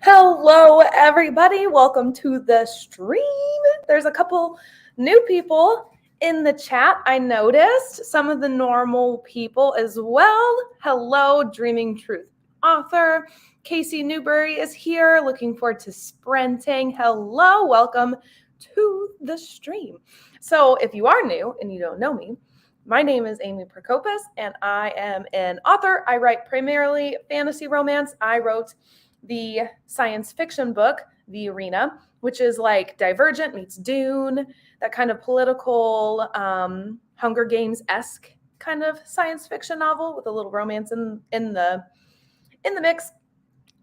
Hello, everybody. Welcome to the stream. There's a couple new people in the chat. I noticed some of the normal people as well. Hello, Dreaming Truth author. Casey Newberry is here. Looking forward to sprinting. Hello, welcome to the stream. So if you are new and you don't know me, my name is Amy Prokopis, and I am an author. I write primarily fantasy romance. I wrote the science fiction book, The Arena, which is like Divergent meets Dune, that kind of political Hunger Games-esque kind of science fiction novel with a little romance in the mix.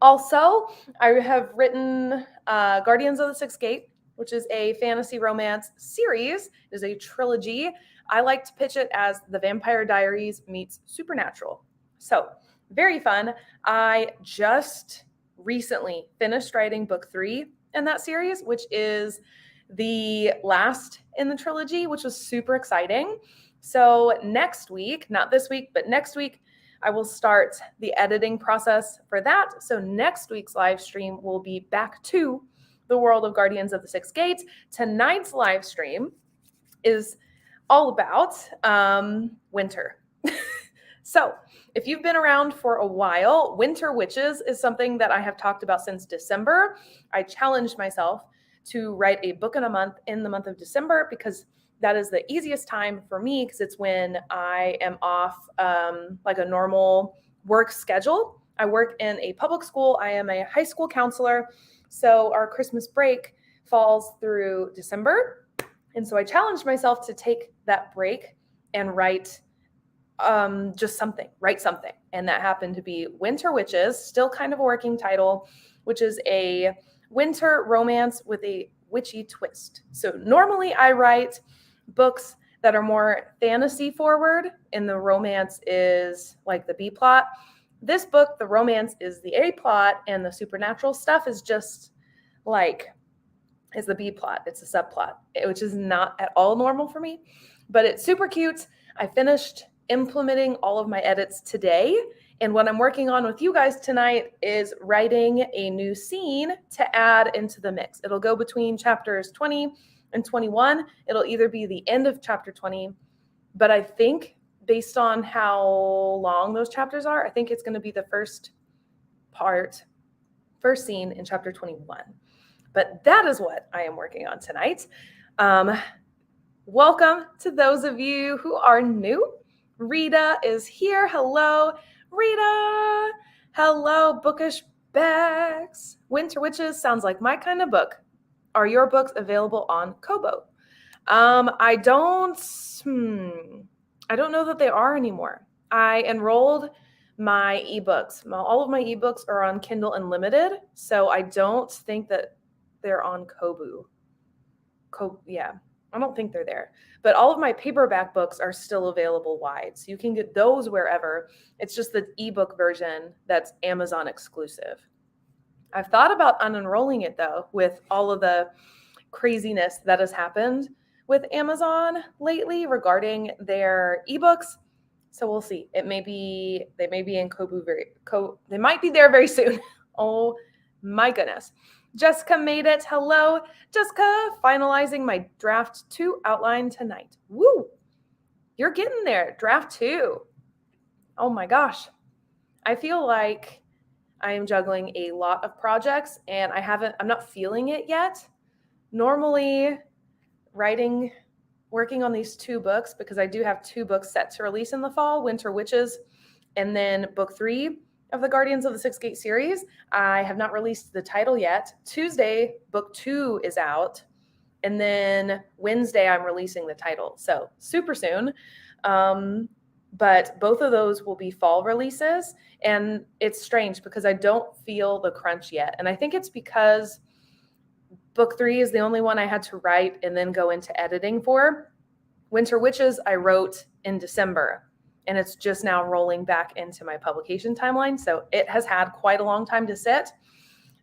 Also, I have written Guardians of the Sixth Gate, which is a fantasy romance series. It is a trilogy. I like to pitch it as The Vampire Diaries meets Supernatural. So, very fun. I just recently finished writing book 3 in that series, which is the last in the trilogy, which was super exciting. So next week, not this week, but next week, I will start the editing process for that. So next week's live stream will be back to the world of Guardians of the Sixth Gate. Tonight's live stream is all about winter. So if you've been around for a while, Winter Witches is something that I have talked about since December. I challenged myself to write a book in a month in the month of December because that is the easiest time for me because it's when I am off like a normal work schedule. I work in a public school. I am a high school counselor. So our Christmas break falls through December. And so I challenged myself to take that break and write just write something. And that happened to be Winter Witches, still kind of a working title, which is a winter romance with a witchy twist. So normally I write books that are more fantasy forward and the romance is like the B plot. This book, the romance is the A plot and the supernatural stuff is just like, is the B plot. It's a subplot, which is not at all normal for me, but it's super cute. I finished implementing all of my edits today. And what I'm working on with you guys tonight is writing a new scene to add into the mix. It'll go between chapters 20 and 21. It'll either be the end of chapter 20, but I think based on how long those chapters are, I think it's going to be the first scene in chapter 21. But that is what I am working on tonight. Welcome to those of you who are new. Rita is here. Hello, Rita. Hello, Bookish Bags. Winter Witches sounds like my kind of book. Are your books available on Kobo? I don't know that they are anymore. I enrolled my ebooks. All of my ebooks are on Kindle Unlimited, so I don't think that they're on Kobo. Yeah. I don't think they're there, but all of my paperback books are still available wide. So you can get those wherever. It's just the ebook version that's Amazon exclusive. I've thought about unenrolling it though, with all of the craziness that has happened with Amazon lately regarding their ebooks. So we'll see. They may be in Kobo they might be there very soon. Oh my goodness. Jessica made it. Hello, Jessica. Finalizing my draft 2 outline tonight. Woo! You're getting there. Draft 2. Oh my gosh. I feel like I am juggling a lot of projects and I'm not feeling it yet. Normally working on these 2 books because I do have 2 books set to release in the fall, Winter Witches, and then book 3 of the Guardians of the Sixth Gate series. I have not released the title yet. Tuesday, book 2 is out. And then Wednesday, I'm releasing the title. So super soon. But both of those will be fall releases. And it's strange because I don't feel the crunch yet. And I think it's because book 3 is the only one I had to write and then go into editing for. Winter Witches, I wrote in December. And it's just now rolling back into my publication timeline. So it has had quite a long time to sit.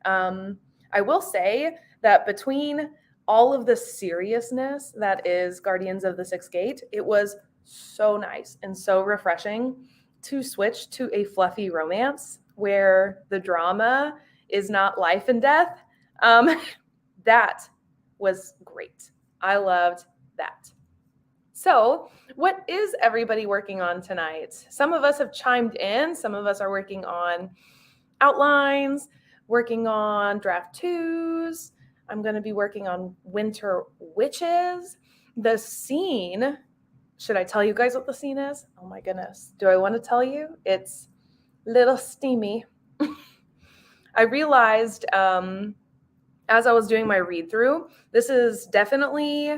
I will say that between all of the seriousness that is Guardians of the Sixth Gate, it was so nice and so refreshing to switch to a fluffy romance where the drama is not life and death, that was great. I loved that. So, what is everybody working on tonight? Some of us have chimed in. Some of us are working on outlines, working on draft twos. I'm going to be working on Winter Witches. The scene, should I tell you guys what the scene is? Oh my goodness. Do I want to tell you? It's a little steamy. I realized as I was doing my read through, this is definitely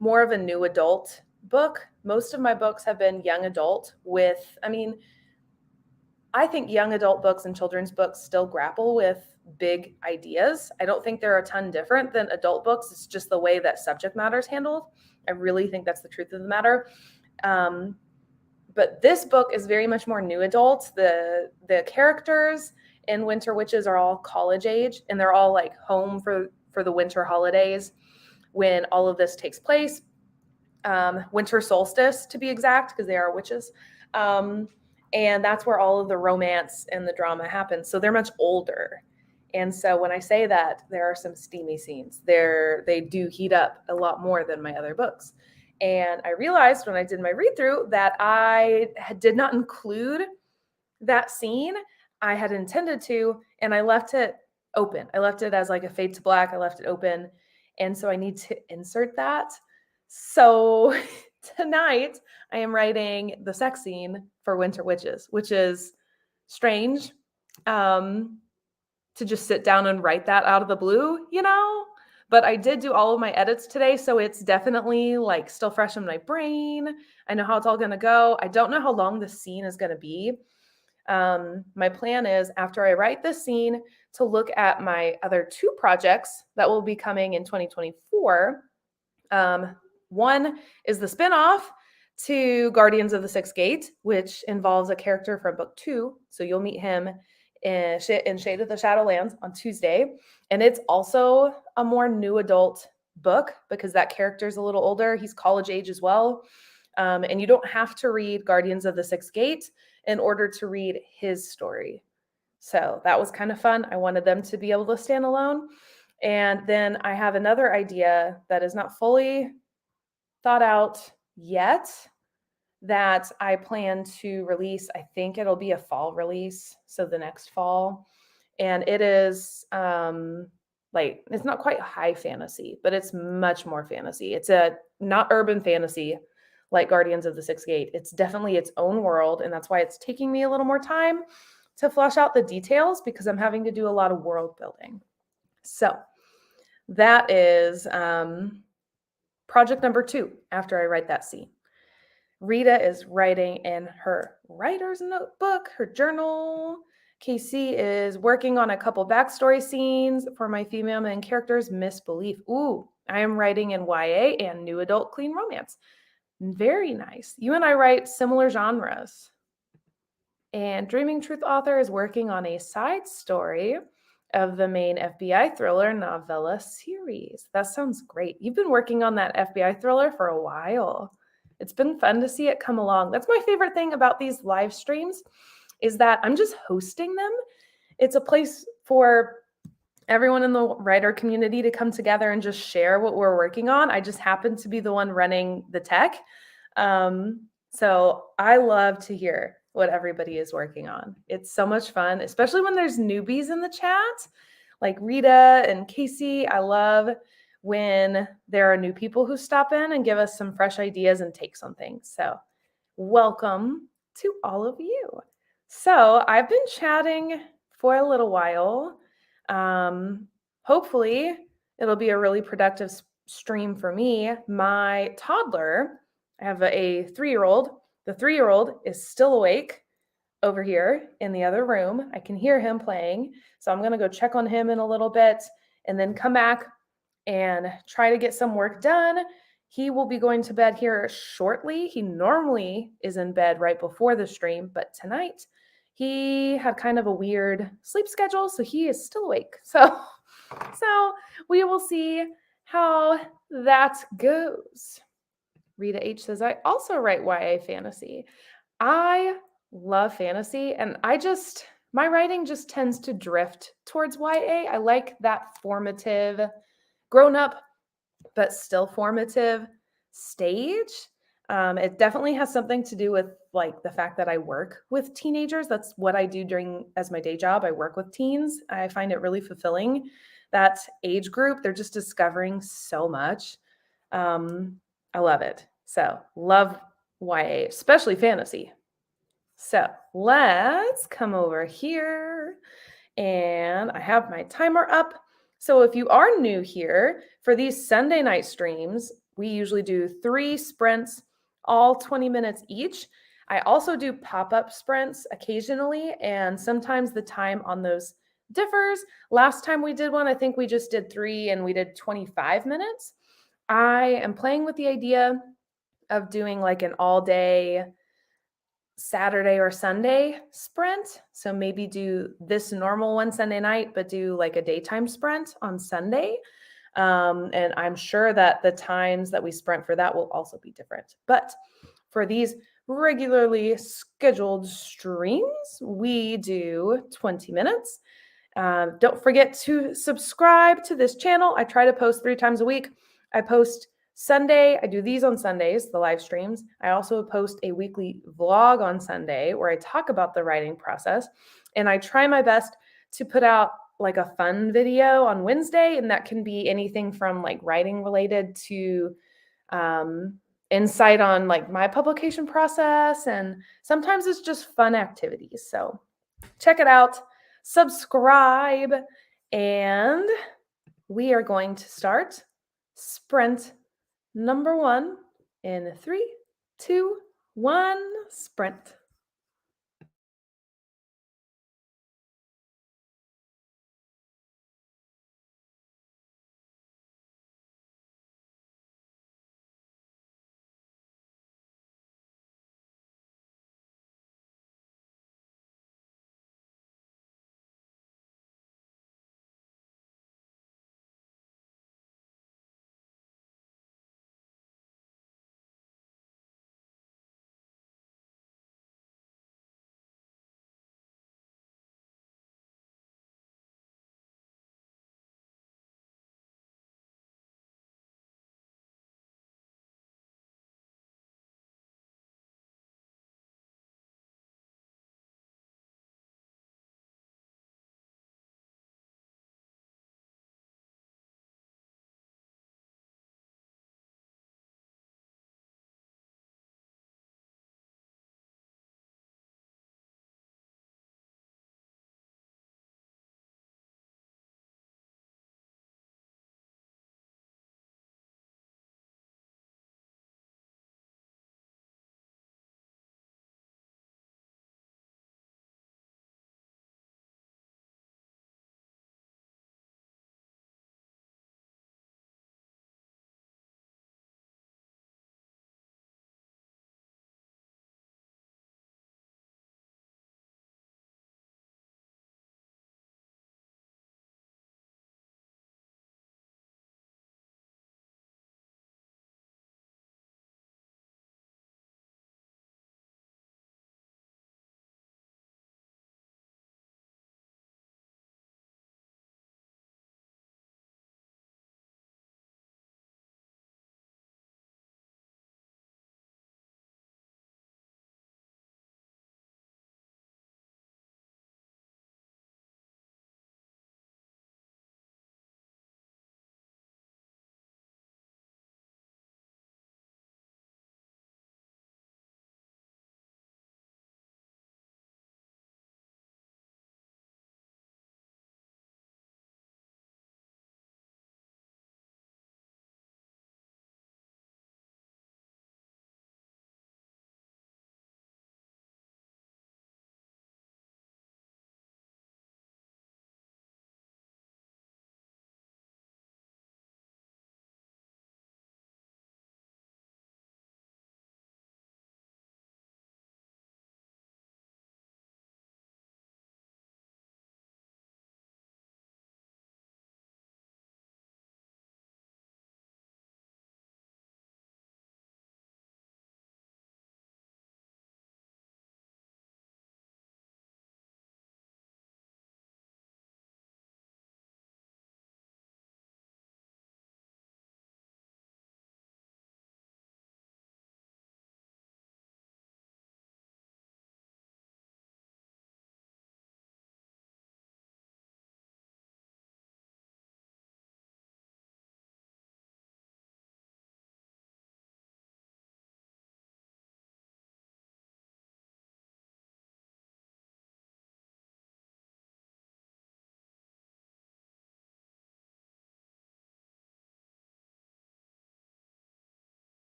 more of a new adult book. Most of my books have been young adult with, I think young adult books and children's books still grapple with big ideas. I don't think they're a ton different than adult books. It's just the way that subject matter is handled. I really think that's the truth of the matter. But this book is very much more new adult. The characters in Winter Witches are all college age, and they're all like home for the winter holidays when all of this takes place. Winter solstice, to be exact, because they are witches. And that's where all of the romance and the drama happens. So they're much older. And so when I say that, there are some steamy scenes. They do heat up a lot more than my other books. And I realized when I did my read through that I did not include that scene. I had intended to, and I left it open. I left it as like a fade to black. I left it open. And so I need to insert that. So tonight I am writing the sex scene for Winter Witches, which is strange to just sit down and write that out of the blue, But I did do all of my edits today, so it's definitely like still fresh in my brain. I know how it's all going to go. I don't know how long the scene is going to be. My plan is after I write this scene to look at my other two projects that will be coming in 2024. One is the spinoff to Guardians of the Sixth Gate, which involves a character from book 2. So you'll meet him in Shade of the Shadowlands on Tuesday. And it's also a more new adult book because that character is a little older. He's college age as well. And you don't have to read Guardians of the Sixth Gate in order to read his story. So that was kind of fun. I wanted them to be able to stand alone. And then I have another idea that is not fully thought out yet that I plan to release. I think it'll be a fall release, so the next fall. And it is it's not quite high fantasy, but it's much more fantasy. It's a not urban fantasy like Guardians of the Sixth Gate. It's definitely its own world, and that's why it's taking me a little more time to flesh out the details because I'm having to do a lot of world building. So that is project number 2 after I write that scene. Rita is writing in her writer's notebook, her journal. Casey is working on a couple backstory scenes for my female main character's Misbelief. Ooh, I am writing in YA and new adult clean romance. Very nice. You and I write similar genres. And Dreaming Truth author is working on a side story of the main FBI thriller novella series. That sounds great. You've been working on that FBI thriller for a while. It's been fun to see it come along. That's my favorite thing about these live streams is that I'm just hosting them. It's a place for everyone in the writer community to come together and just share what we're working on. I just happen to be the one running the tech. So I love to hear what everybody is working on. It's so much fun, especially when there's newbies in the chat, like Rita and Casey. I love when there are new people who stop in and give us some fresh ideas and takes on things. So welcome to all of you. So I've been chatting for a little while. Hopefully it'll be a really productive stream for me. My toddler, I have a 3-year-old. The 3-year-old is still awake over here in the other room. I can hear him playing. So I'm going to go check on him in a little bit and then come back and try to get some work done. He will be going to bed here shortly. He normally is in bed right before the stream, but tonight he had kind of a weird sleep schedule, so he is still awake. So we will see how that goes. Rita H says, I also write YA fantasy. I love fantasy. And my writing just tends to drift towards YA. I like that formative, grown up, but still formative stage. It definitely has something to do with like the fact that I work with teenagers. That's what I do during as my day job. I work with teens. I find it really fulfilling. That age group, they're just discovering so much. I love it. So love YA, especially fantasy. So let's come over here and I have my timer up. So if you are new here, for these Sunday night streams, we usually do 3 sprints, all 20 minutes each. I also do pop-up sprints occasionally, and sometimes the time on those differs. Last time we did one, I think we just did 3 and we did 25 minutes. I am playing with the idea of doing like an all-day Saturday or Sunday sprint. So maybe do this normal one Sunday night, but do like a daytime sprint on Sunday. And I'm sure that the times that we sprint for that will also be different. But for these regularly scheduled streams, we do 20 minutes. Don't forget to subscribe to this channel. I try to post 3 times a week. I post Sunday. I do these on Sundays, the live streams. I also post a weekly vlog on Sunday where I talk about the writing process. And I try my best to put out like a fun video on Wednesday. And that can be anything from like writing related to insight on like my publication process. And sometimes it's just fun activities. So check it out, subscribe, and we are going to start sprint number 1 in 3, 2, 1, sprint.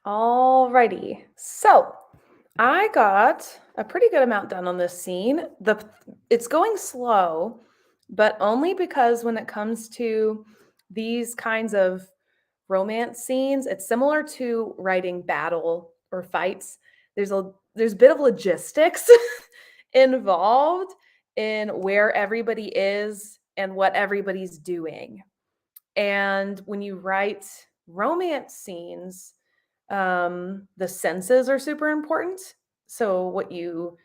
Alrighty. So I got a pretty good amount done on this scene. It's going slow, but only because when it comes to these kinds of romance scenes, it's similar to writing battle or fights. There's a bit of logistics involved in where everybody is and what everybody's doing. And when you write romance scenes, the senses are super important. So what you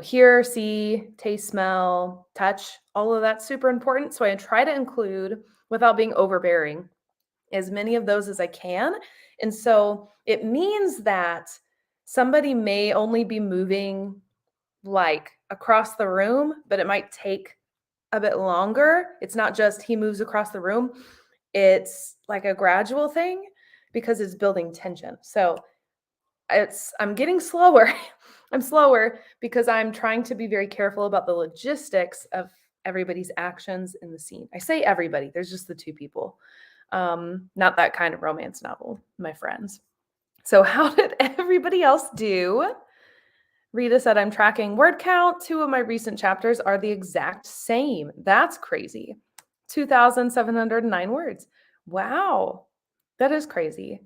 hear, see, taste, smell, touch, all of that's super important. So I try to include, without being overbearing, as many of those as I can. And so it means that somebody may only be moving like across the room, but it might take a bit longer. It's not just he moves across the room. It's like a gradual thing because it's building tension. So I'm getting slower. I'm slower because I'm trying to be very careful about the logistics of everybody's actions in the scene. I say everybody, there's just the two people. Not that kind of romance novel, my friends. So how did everybody else do? Rita said, I'm tracking word count. 2 of my recent chapters are the exact same. That's crazy. 2,709 words. Wow. That is crazy.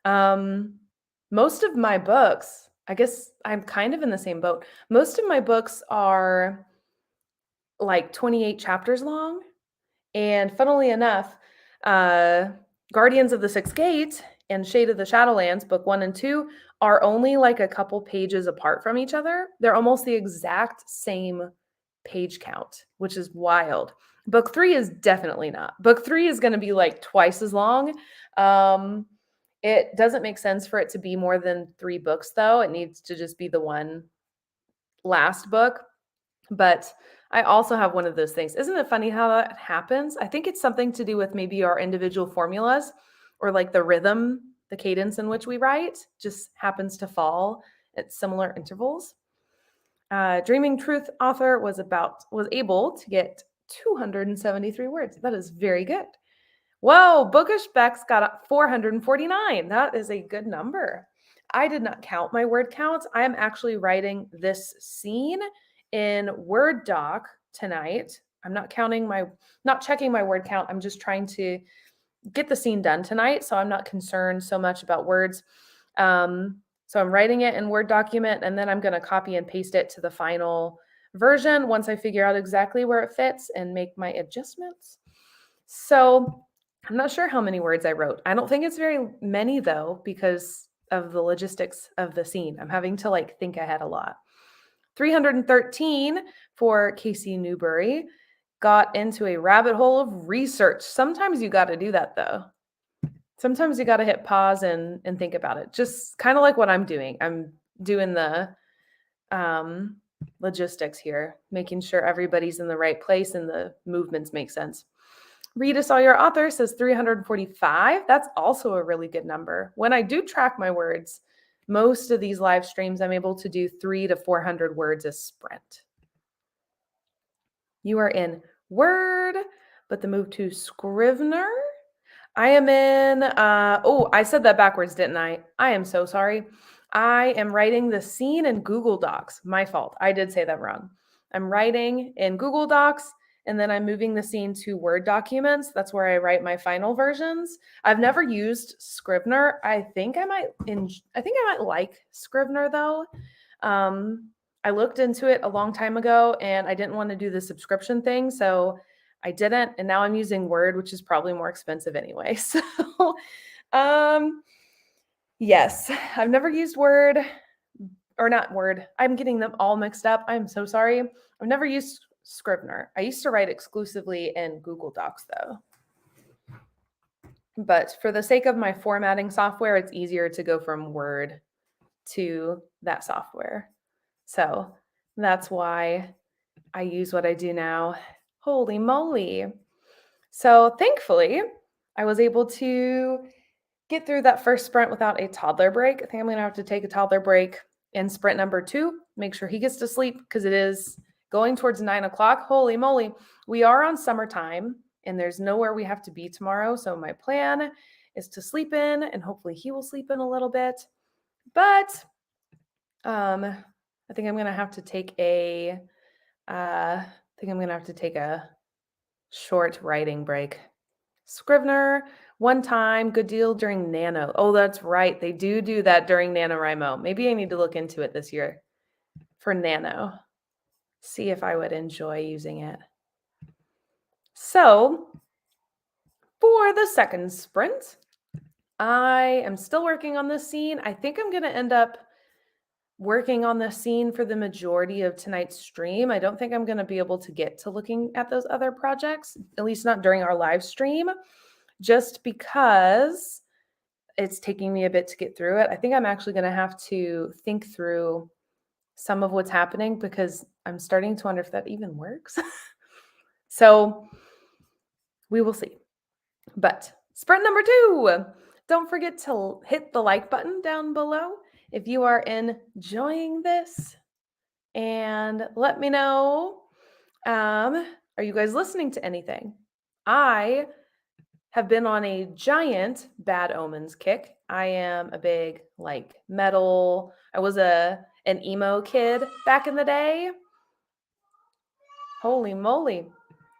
Most of my books, I guess I'm kind of in the same boat. Most of my books are like 28 chapters long. And funnily enough, Guardians of the Sixth Gate and Shade of the Shadowlands, book 1 and 2, are only like a couple pages apart from each other. They're almost the exact same page count, which is wild. Book 3 is definitely not. Book 3 is going to be like twice as long. It doesn't make sense for it to be more than 3 books, though. It needs to just be the one last book. But I also have one of those things. Isn't it funny how that happens? I think it's something to do with maybe our individual formulas or like the rhythm, the cadence in which we write just happens to fall at similar intervals. Dreaming Truth author was able to get 273 words. That is very good. Whoa, Bookish Beck's got 449. That is a good number. I did not count my word counts. I am actually writing this scene in Word doc tonight. I'm not checking my word count. I'm just trying to get the scene done tonight. So I'm not concerned so much about words. So I'm writing it in Word document, and then I'm going to copy and paste it to the final version once I figure out exactly where it fits and make my adjustments. So I'm not sure how many words I wrote. I don't think it's very many though, because of the logistics of the scene. I'm having to like think ahead a lot. 313 for Casey Newbury. Got into a rabbit hole of research. Sometimes you got to do that though. Sometimes you got to hit pause and think about it. Just kind of like what I'm doing. I'm doing the logistics here, making sure everybody's in the right place and the movements make sense. Rita Sawyer author says 345. That's also a really good number. When I do track my words, most of these live streams, I'm able to do 300 to 400 words a sprint. You are in Word, but the move to Scrivener. I am in, I said that backwards, didn't I? I am so sorry. I am writing the scene in Google Docs. My fault. I did say that wrong. I'm writing in Google Docs, and then I'm moving the scene to Word documents. That's where I write my final versions. I've never used Scrivener. I think I might like Scrivener though. I looked into it a long time ago and I didn't want to do the subscription thing, so I didn't, and now I'm using Word, which is probably more expensive anyway. So, yes, I've never used Word, or not Word. I'm getting them all mixed up. I'm so sorry. I've never used Scrivener. I used to write exclusively in Google Docs though. But for the sake of my formatting software, it's easier to go from Word to that software. So that's why I use what I do now. Holy moly. So thankfully, I was able to get through that first sprint without a toddler break. I think I'm going to have to take a toddler break in sprint number 2, make sure he gets to sleep because it is going towards 9 o'clock. Holy moly. We are on summertime and there's nowhere we have to be tomorrow. So my plan is to sleep in, and hopefully he will sleep in a little bit. But I think I'm gonna have to take a short writing break. Scrivener, one time, good deal during Nano. Oh, that's right. They do that during NaNoWriMo. Maybe I need to look into it this year for Nano. See if I would enjoy using it. So for the second sprint, I am still working on this scene. I think I'm going to end up working on the scene for the majority of tonight's stream. I don't think I'm going to be able to get to looking at those other projects, at least not during our live stream, just because it's taking me a bit to get through it. I think I'm actually going to have to think through some of what's happening because I'm starting to wonder if that even works. So we will see. But sprint number 2, don't forget to hit the like button down below if you are enjoying this, and let me know, are you guys listening to anything? I have been on a giant Bad Omens kick. I am a big metal. I was an emo kid back in the day. Holy moly.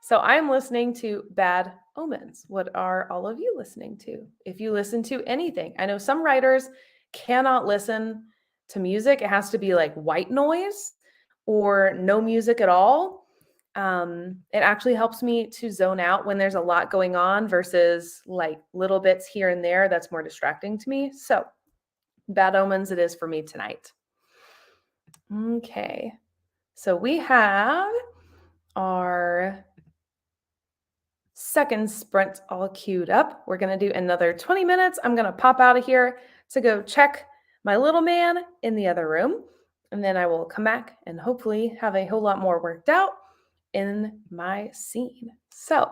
So I'm listening to Bad Omens. What are all of you listening to? If you listen to anything, I know some writers cannot listen to music. It has to be like white noise or no music at all. It actually helps me to zone out when there's a lot going on versus like little bits here and there. That's more distracting to me. So Bad Omens it is for me tonight. Okay. So we have our second sprint all queued up. We're going to do another 20 minutes. I'm going to pop out of here to go check my little man in the other room. And then I will come back and hopefully have a whole lot more worked out in my scene. So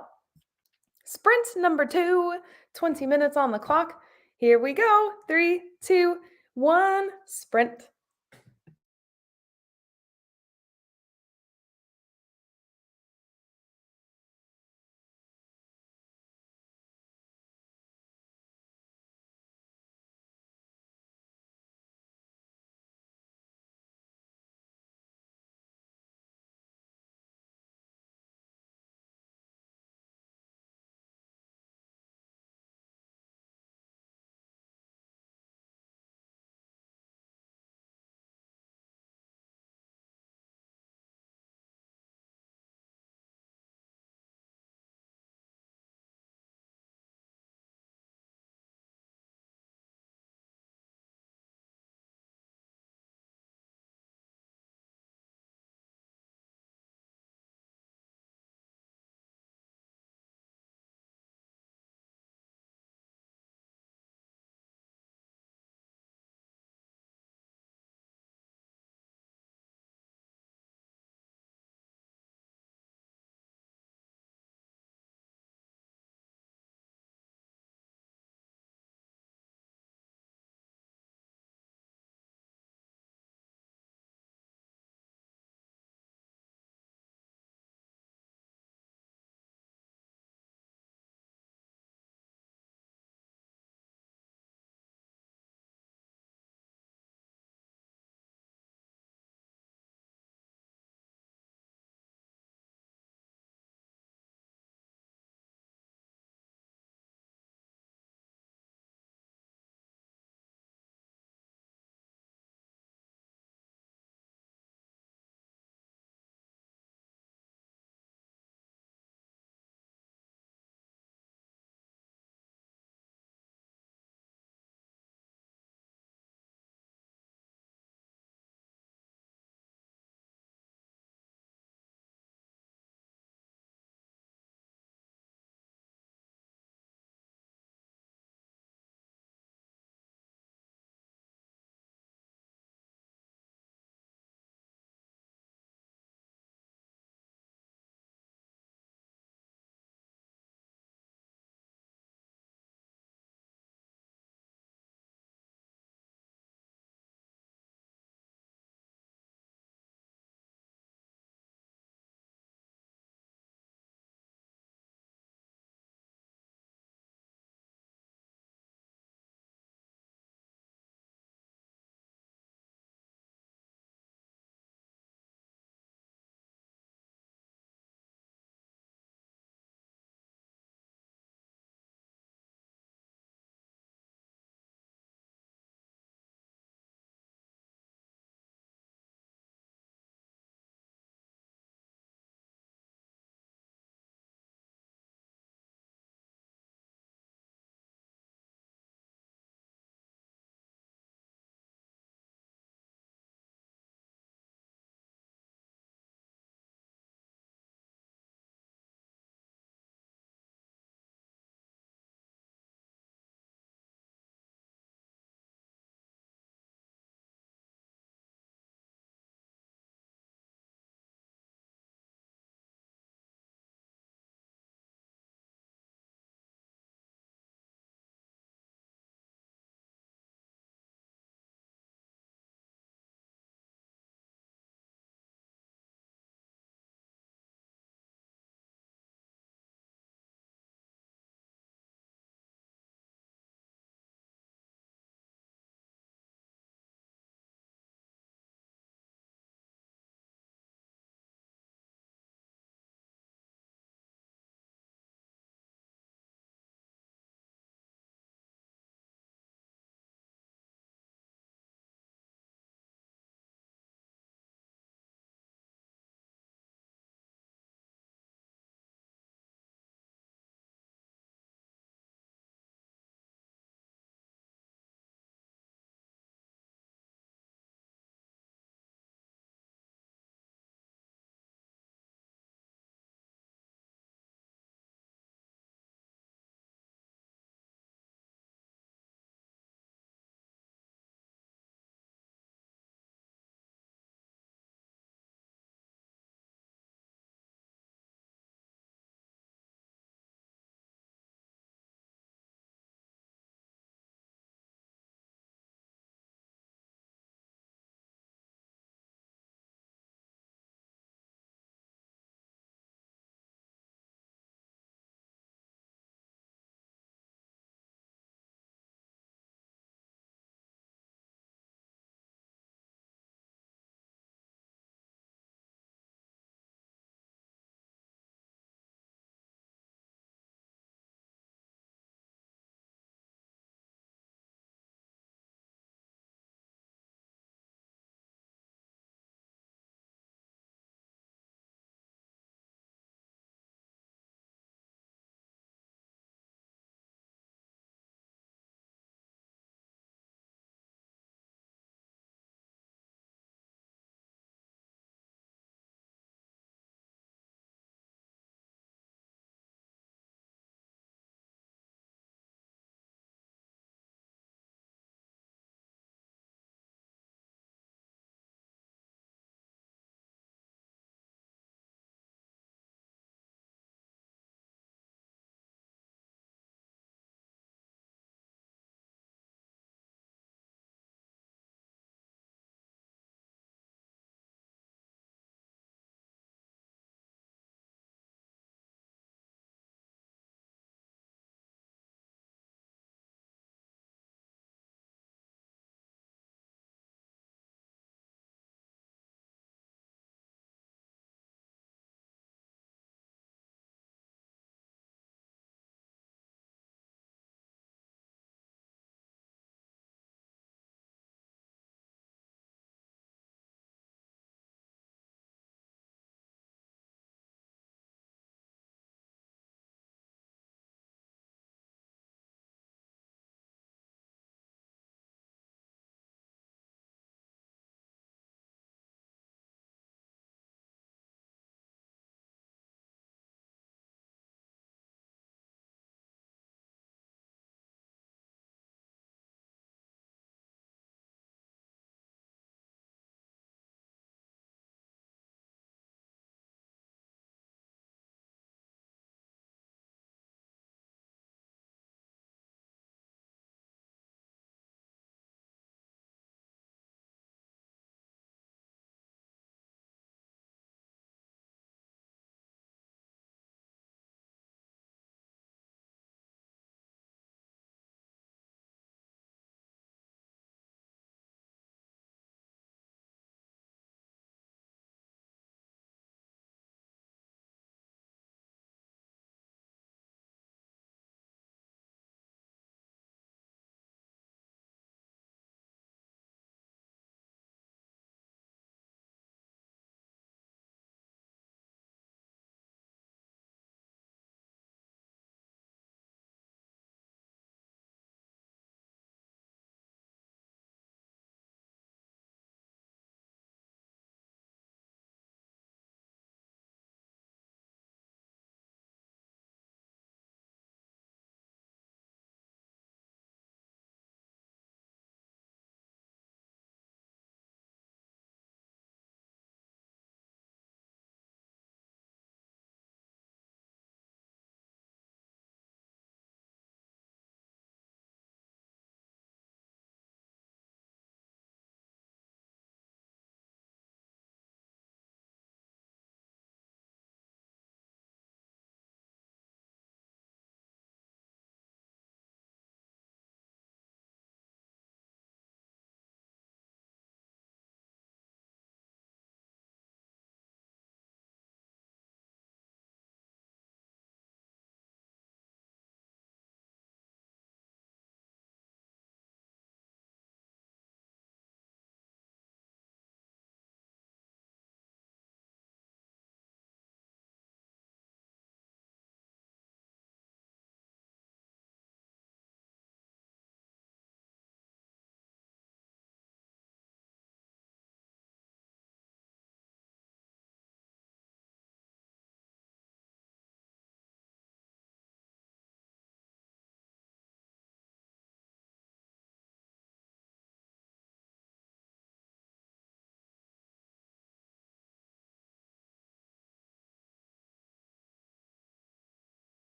sprint number 2, 20 minutes on the clock. Here we go. 3, 2, 1, sprint.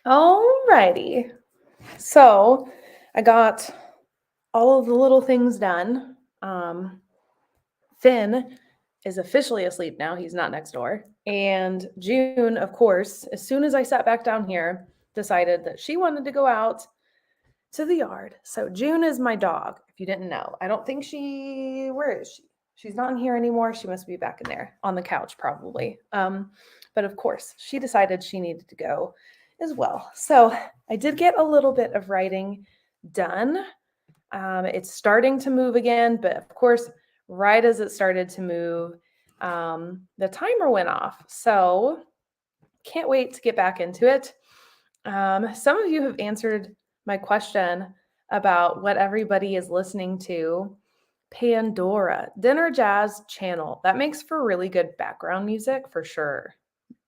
Alrighty. So I got all of the little things done. Finn is officially asleep now. He's not next door. And June, of course, as soon as I sat back down here, decided that she wanted to go out to the yard. So June is my dog, if you didn't know. I don't think where is she? She's not in here anymore. She must be back in there on the couch, probably. But of course, she decided she needed to go as well. So I did get a little bit of writing done. It's starting to move again, but of course, right as it started to move, the timer went off. So can't wait to get back into it. Some of you have answered my question about what everybody is listening to. Pandora, Dinner Jazz Channel. That makes for really good background music for sure.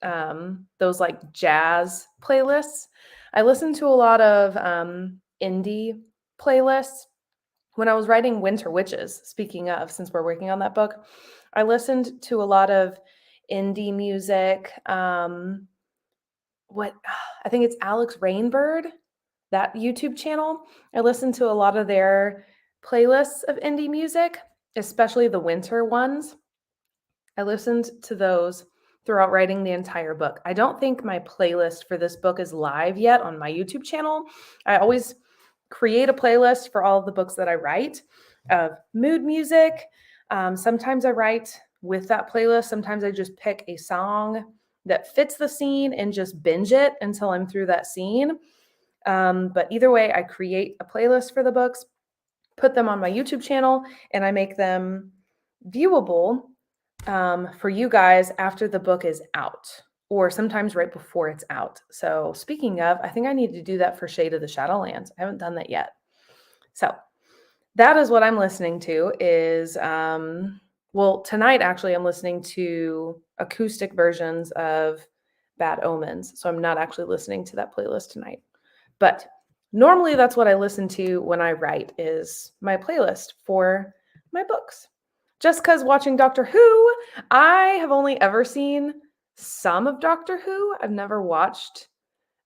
Those like jazz playlists. I listen to a lot of indie playlists. When I was writing Winter Witches, speaking of, since we're working on that book, I listened to a lot of indie music. I think it's Alex Rainbird, that YouTube channel. I listened to a lot of their playlists of indie music, especially the winter ones. I listened to those throughout writing the entire book. I don't think my playlist for this book is live yet on my YouTube channel. I always create a playlist for all of the books that I write of mood music. Sometimes I write with that playlist. Sometimes I just pick a song that fits the scene and just binge it until I'm through that scene. But either way, I create a playlist for the books, put them on my YouTube channel, and I make them viewable for you guys after the book is out, or sometimes right before it's out. So speaking of, I think I need to do that for Shade of the Shadowlands. I haven't done that yet. So that is what I'm listening to is, tonight actually I'm listening to acoustic versions of Bad Omens. So I'm not actually listening to that playlist tonight. But normally that's what I listen to when I write is my playlist for my books. Just because watching Doctor Who, I have only ever seen some of Doctor Who. I've never watched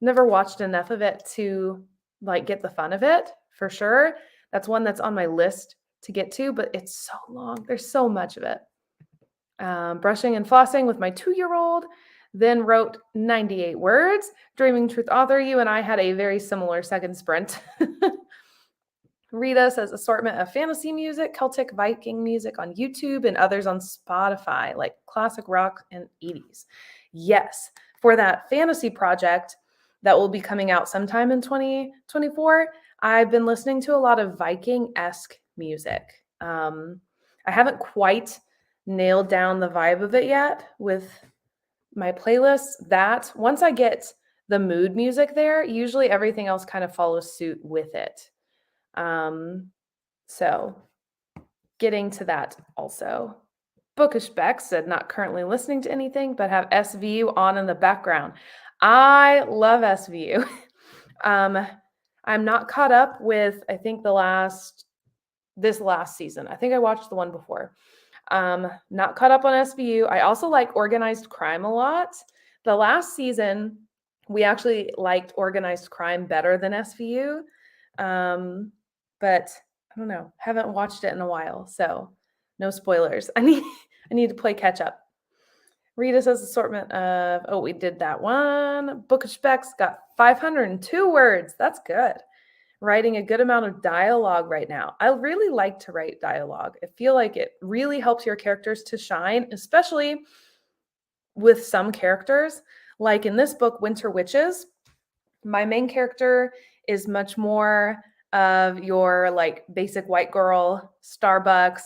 enough of it to like get the fun of it for sure. That's one that's on my list to get to, but it's so long. There's so much of it. Brushing and flossing with my 2-year-old, then wrote 98 words. Dreaming Truth Author, you and I had a very similar second sprint. Rita says assortment of fantasy music, Celtic Viking music on YouTube, and others on Spotify, like classic rock and 80s. Yes, for that fantasy project that will be coming out sometime in 2024, I've been listening to a lot of Viking-esque music. I haven't quite nailed down the vibe of it yet with my playlist. That once I get the mood music there, usually everything else kind of follows suit with it. So getting to that also. Bookish Beck said not currently listening to anything, but have SVU on in the background. I love SVU. I'm not caught up with, I think this last season. I think I watched the one before. Not caught up on SVU. I also like Organized Crime a lot. The last season, we actually liked Organized Crime better than SVU. But I don't know, haven't watched it in a while, so no spoilers. I need to play catch up. Rita says assortment of, we did that one. Bookish Beck's got 502 words. That's good. Writing a good amount of dialogue right now. I really like to write dialogue. I feel like it really helps your characters to shine, especially with some characters. Like in this book, Winter Witches, my main character is much more of your like basic white girl Starbucks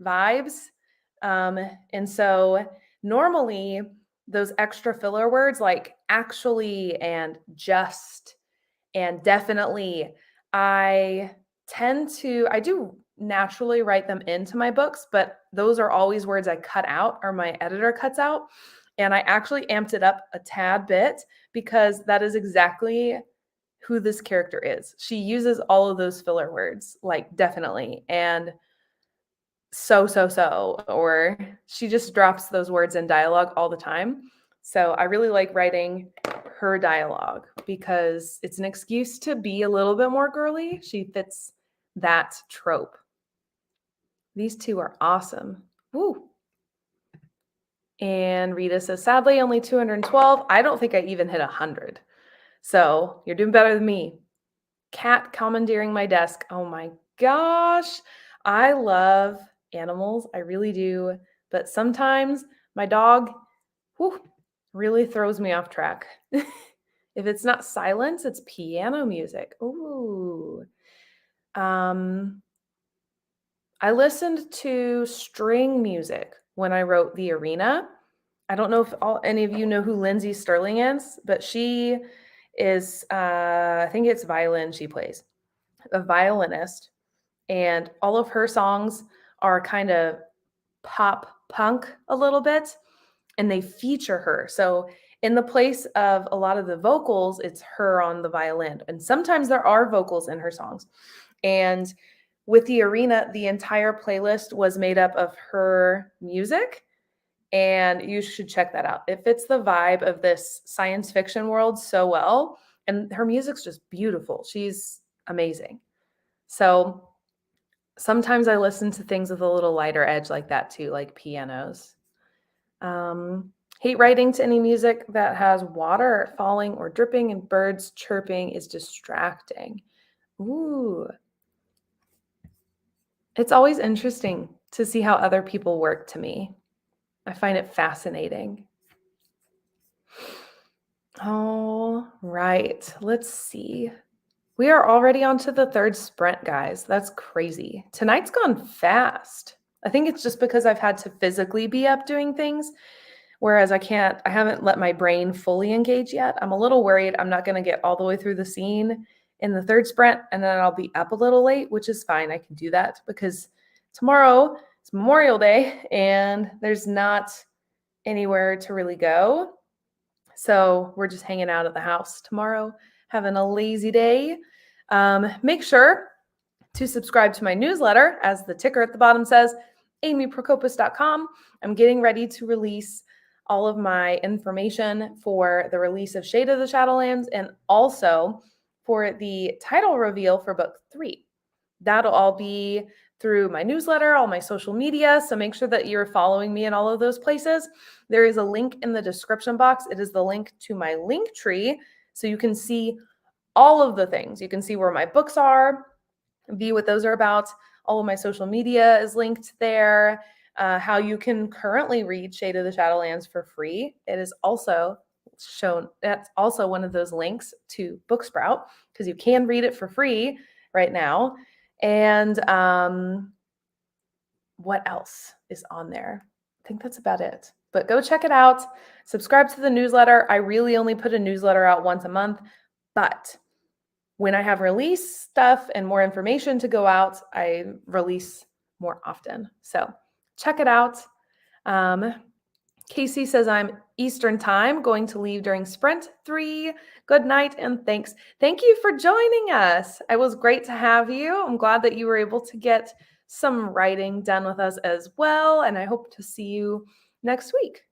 vibes. And so normally those extra filler words like actually and just and definitely, I do naturally write them into my books, but those are always words I cut out or my editor cuts out. And I actually amped it up a tad bit because that is exactly who this character is. She uses all of those filler words, like definitely, and so, or she just drops those words in dialogue all the time. So I really like writing her dialogue because it's an excuse to be a little bit more girly. She fits that trope. These two are awesome. Woo. And Rita says, sadly, only 212. I don't think I even hit 100. So you're doing better than me. Cat commandeering my desk. Oh my gosh. I love animals. I really do. But sometimes my dog really throws me off track. If it's not silence, it's piano music. Ooh. I listened to string music when I wrote The Arena. I don't know if any of you know who Lindsay Sterling is, but she is, I think it's violin she plays, a violinist. And all of her songs are kind of pop punk a little bit, and they feature her. So in the place of a lot of the vocals, it's her on the violin. And sometimes there are vocals in her songs. And with The Arena, the entire playlist was made up of her music. And you should check that out. It fits the vibe of this science fiction world so well. And her music's just beautiful. She's amazing. So sometimes I listen to things with a little lighter edge like that too, like pianos. Hate writing to any music that has water falling or dripping and birds chirping is distracting. Ooh. It's always interesting to see how other people work to me. I find it fascinating. All right, let's see. We are already on to the third sprint, guys. That's crazy. Tonight's gone fast. I think it's just because I've had to physically be up doing things, whereas I haven't let my brain fully engage yet. I'm a little worried I'm not going to get all the way through the scene in the third sprint, and then I'll be up a little late, which is fine. I can do that because tomorrow is Memorial Day and there's not anywhere to really go. So we're just hanging out at the house tomorrow, having a lazy day. Make sure to subscribe to my newsletter, as the ticker at the bottom says, amyprokopis.com. I'm getting ready to release all of my information for the release of Shade of the Shadowlands and also for the title reveal for book 3. That'll all be through my newsletter, all my social media. So make sure that you're following me in all of those places. There is a link in the description box. It is the link to my link tree. So you can see all of the things. You can see where my books are, view what those are about. All of my social media is linked there. How you can currently read Shade of the Shadowlands for free. It is also shown. That's also one of those links to Booksprout because you can read it for free right now. And what else is on there? I think that's about it. But go check it out. Subscribe to the newsletter. I really only put a newsletter out once a month, but when I have release stuff and more information to go out, I release more often. So check it out. Casey says I'm Eastern time, going to leave during sprint 3. Good night and thanks. Thank you for joining us. It was great to have you. I'm glad that you were able to get some writing done with us as well. And I hope to see you next week.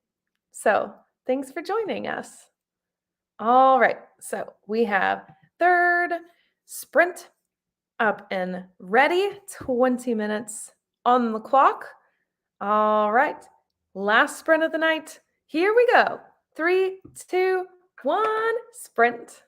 So thanks for joining us. All right. So we have third sprint up and ready. 20 minutes on the clock. All right. Last sprint of the night. Here we go. 3, 2, 1, sprint.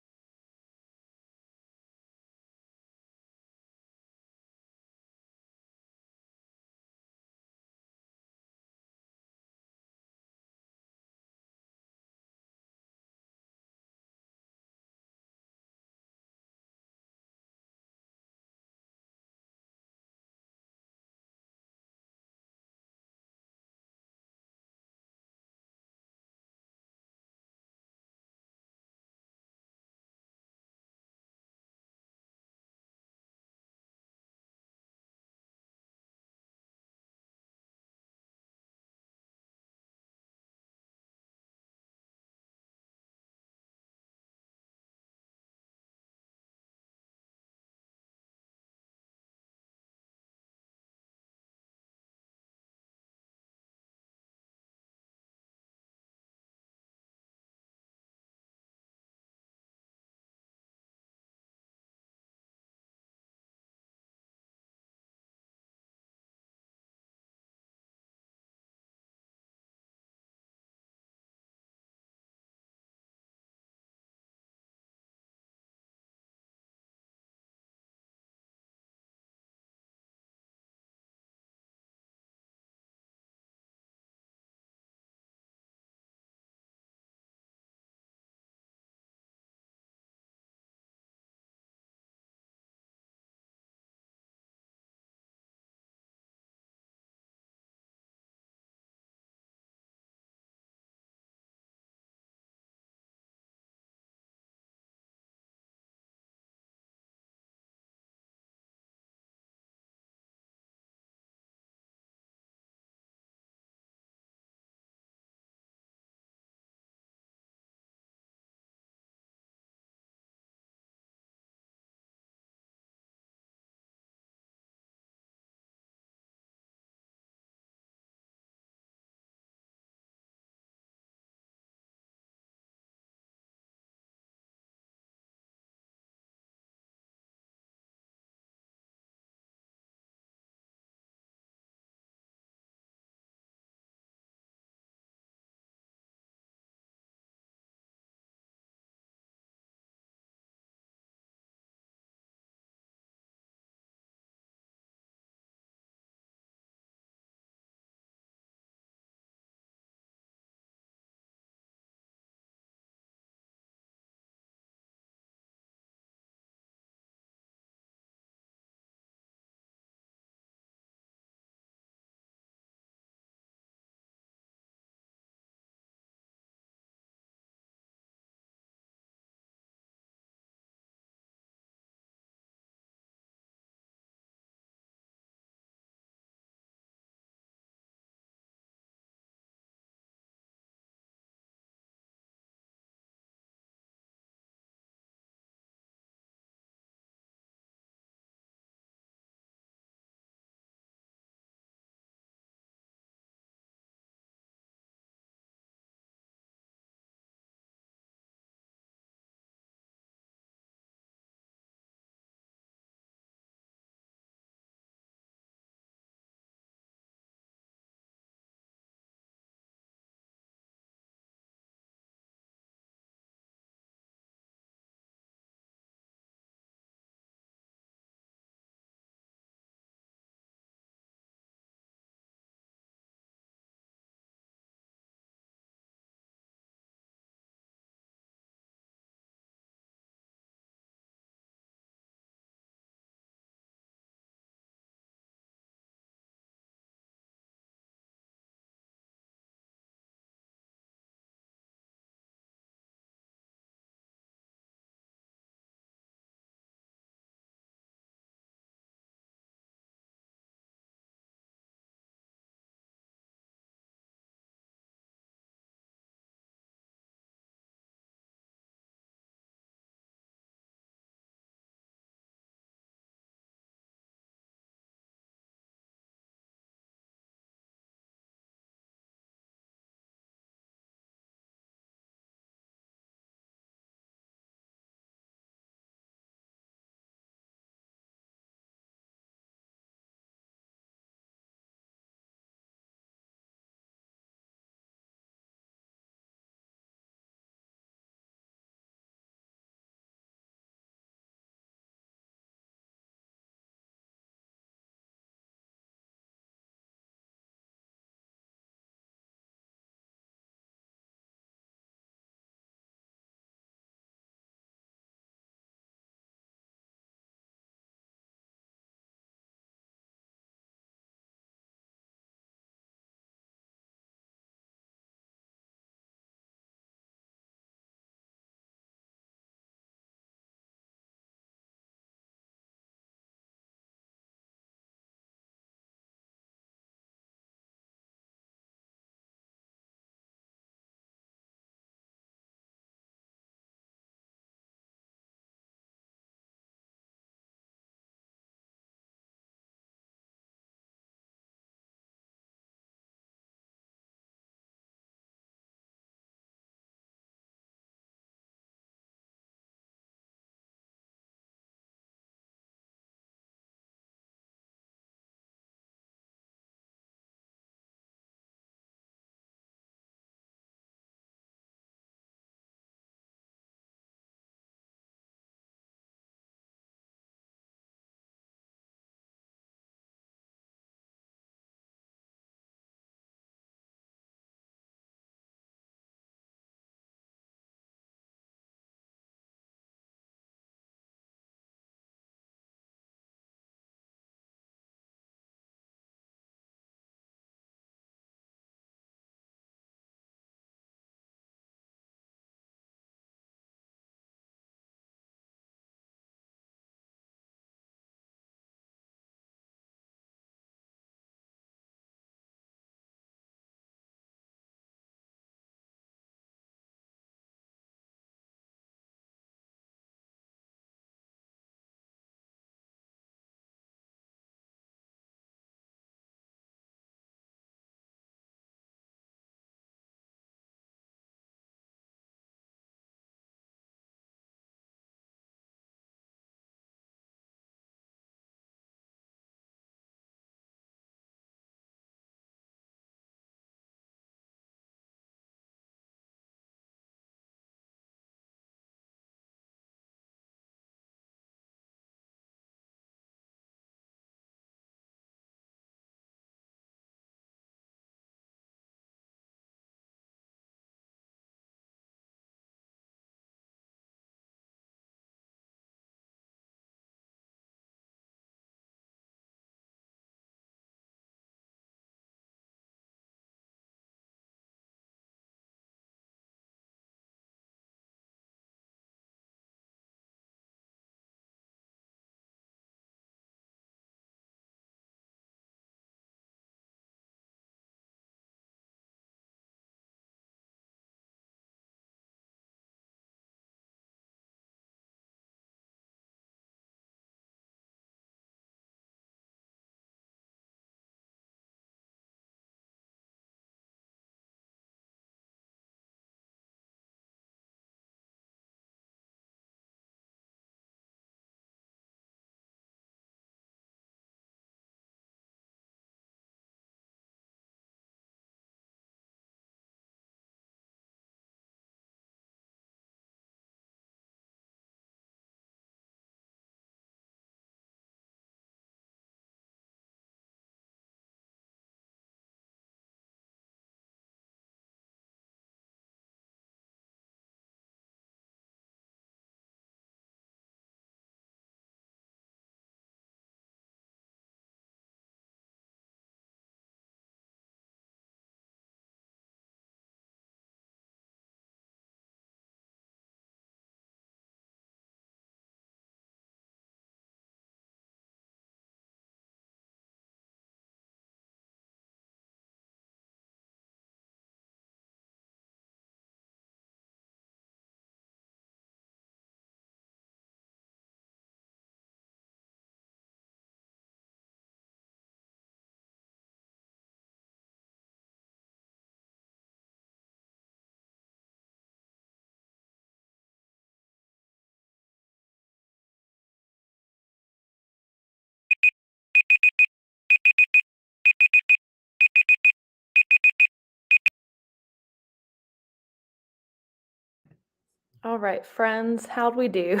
All right, friends, how'd we do?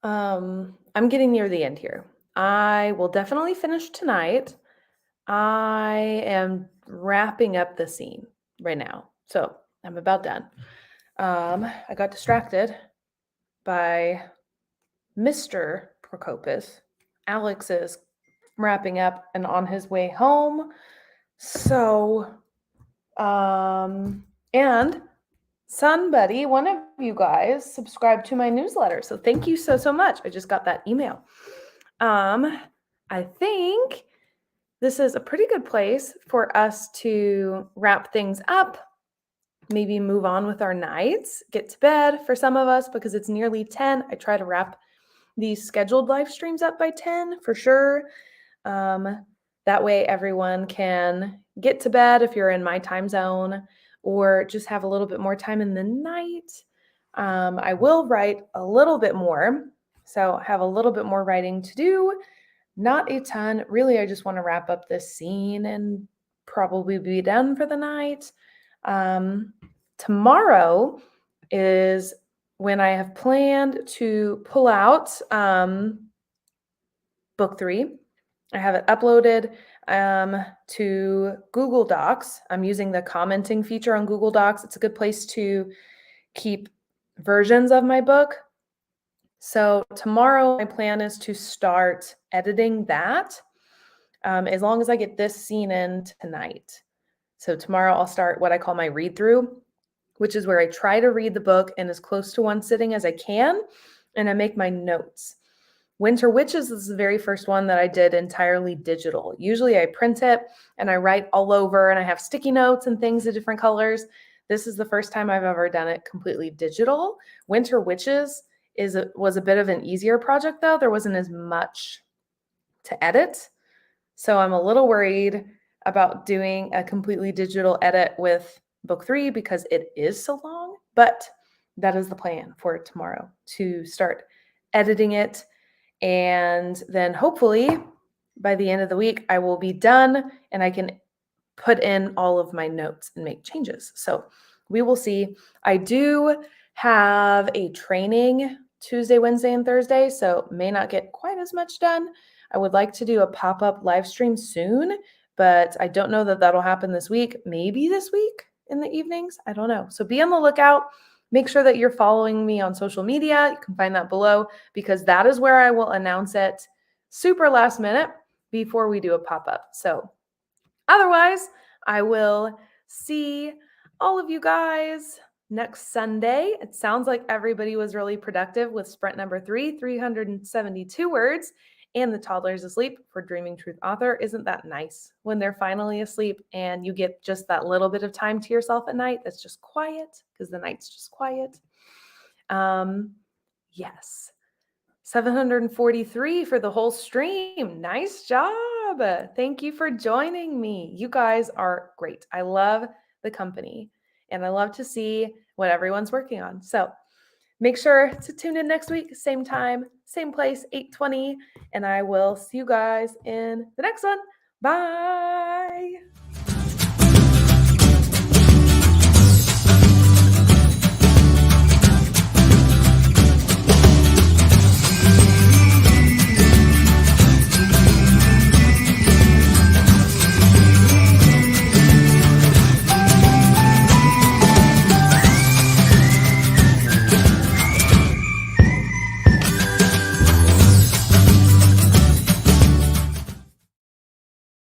I'm getting near the end here. I will definitely finish tonight. I am wrapping up the scene right now. So I'm about done. I got distracted by Mr. Prokopis. Alex is wrapping up and on his way home. So, and somebody, one of you guys, subscribed to my newsletter. So thank you so much. I just got that email. I think this is a pretty good place for us to wrap things up, maybe move on with our nights, get to bed for some of us because it's nearly 10. I try to wrap these scheduled live streams up by 10 for sure. That way everyone can get to bed if you're in my time zone or just have a little bit more time in the night. I will write a little bit more, so I have a little bit more writing to do. Not a ton. Really, I just want to wrap up this scene and probably be done for the night. Tomorrow is when I have planned to pull out book 3. I have it uploaded to Google Docs. I'm using the commenting feature on Google Docs. It's a good place to keep versions of my book. So tomorrow, my plan is to start editing that as long as I get this scene in tonight. So tomorrow, I'll start what I call my read through, which is where I try to read the book in as close to one sitting as I can, and I make my notes. Winter Witches is the very first one that I did entirely digital. Usually I print it and I write all over and I have sticky notes and things of different colors. This is the first time I've ever done it completely digital. Winter Witches was a bit of an easier project though. There wasn't as much to edit. So I'm a little worried about doing a completely digital edit with book 3 because it is so long, but that is the plan for tomorrow, to start editing it. And then hopefully by the end of the week, I will be done and I can put in all of my notes and make changes. So we will see. I do have a training Tuesday, Wednesday, and Thursday, so may not get quite as much done. I would like to do a pop-up live stream soon, but I don't know that that'll happen this week. Maybe this week in the evenings. I don't know. So be on the lookout. Make sure that you're following me on social media. You can find that below because that is where I will announce it super last minute before we do a pop-up. So otherwise, I will see all of you guys next Sunday. It sounds like everybody was really productive with sprint number 3, 372 words, and the toddler's asleep for Dreaming Truth Author. Isn't that nice when they're finally asleep and you get just that little bit of time to yourself at night that's just quiet because the night's just quiet? Yes. 743 for the whole stream. Nice job. Thank you for joining me. You guys are great. I love the company and I love to see what everyone's working on. So make sure to tune in next week, same time, same place, 8:20, and I will see you guys in the next one. Bye.